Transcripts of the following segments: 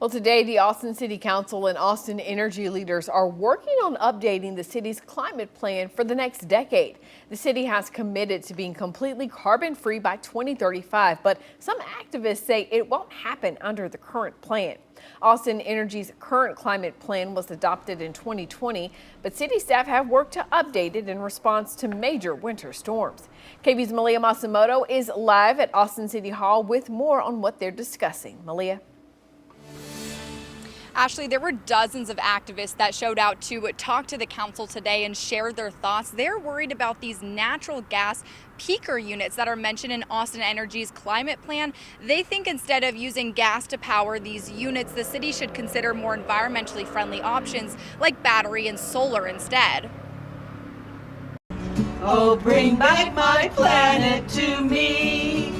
Well, today the Austin City Council and Austin energy leaders are working on updating the city's climate plan for the next decade. The city has committed to being completely carbon-free by 2035, but some activists say it won't happen under the current plan. Austin Energy's current climate plan was adopted in 2020, but city staff have worked to update it in response to major winter storms. KVUE's Malia Masamoto is live at Austin City Hall with more on what they're discussing. Malia. Ashley, there were dozens of activists that showed out to talk to the council today and share their thoughts. They're worried about these natural gas peaker units that are mentioned in Austin Energy's climate plan. They think instead of using gas to power these units, the city should consider more environmentally friendly options like battery and solar instead. Oh, bring back my planet to me.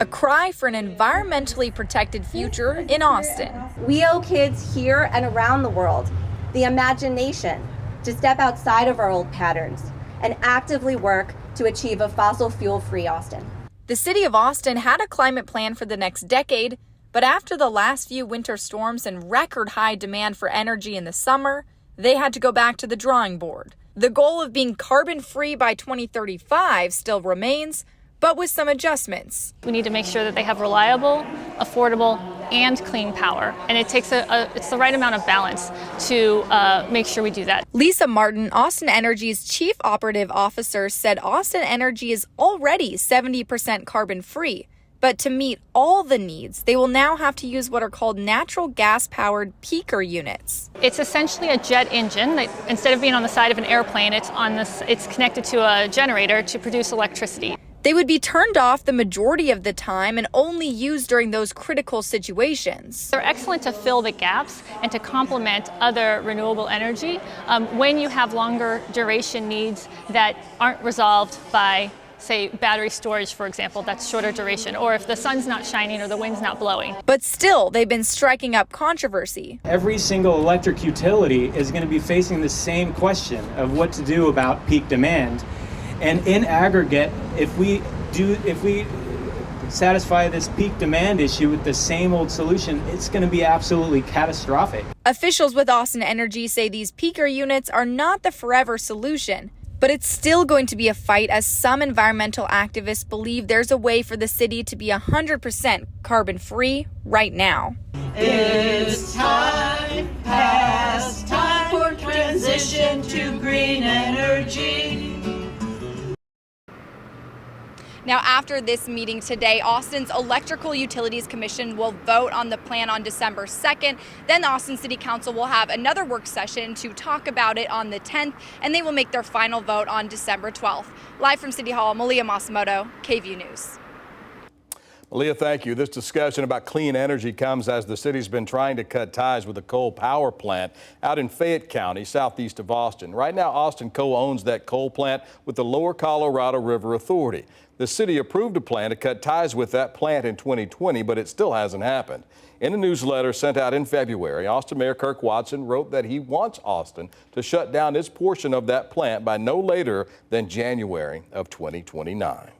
A cry for an environmentally protected future in Austin. We owe kids here and around the world the imagination to step outside of our old patterns and actively work to achieve a fossil fuel-free Austin. The city of Austin had a climate plan for the next decade, but after the last few winter storms and record high demand for energy in the summer, they had to go back to the drawing board. The goal of being carbon-free by 2035 still remains, but with some adjustments. We need to make sure that they have reliable, affordable, and clean power. And it takes it's the right amount of balance to make sure we do that. Lisa Martin, Austin Energy's chief operative officer, said Austin Energy is already 70% carbon free. But to meet all the needs, they will now have to use what are called natural gas-powered peaker units. It's essentially a jet engine that instead of being on the side of an airplane, it's connected to a generator to produce electricity. They would be turned off the majority of the time and only used during those critical situations. They're excellent to fill the gaps and to complement other renewable energy when you have longer duration needs that aren't resolved by, say, battery storage, for example, that's shorter duration, or if the sun's not shining or the wind's not blowing. But still, they've been striking up controversy. Every single electric utility is going to be facing the same question of what to do about peak demand. And in aggregate, if we satisfy this peak demand issue with the same old solution, it's going to be absolutely catastrophic. Officials with Austin Energy say these peaker units are not the forever solution, but it's still going to be a fight as some environmental activists believe there's a way for the city to be 100% carbon-free right now. It's time, past time for transition to green energy. Now, after this meeting today, Austin's Electrical Utilities Commission will vote on the plan on December 2nd. Then the Austin City Council will have another work session to talk about it on the 10th, and they will make their final vote on December 12th. Live from City Hall, Malia Masamoto, KVUE News. Malia, thank you. This discussion about clean energy comes as the city's been trying to cut ties with a coal power plant out in Fayette County, southeast of Austin. Right now, Austin co-owns that coal plant with the Lower Colorado River Authority. The city approved a plan to cut ties with that plant in 2020, but it still hasn't happened. In a newsletter sent out in February, Austin Mayor Kirk Watson wrote that he wants Austin to shut down its portion of that plant by no later than January of 2029.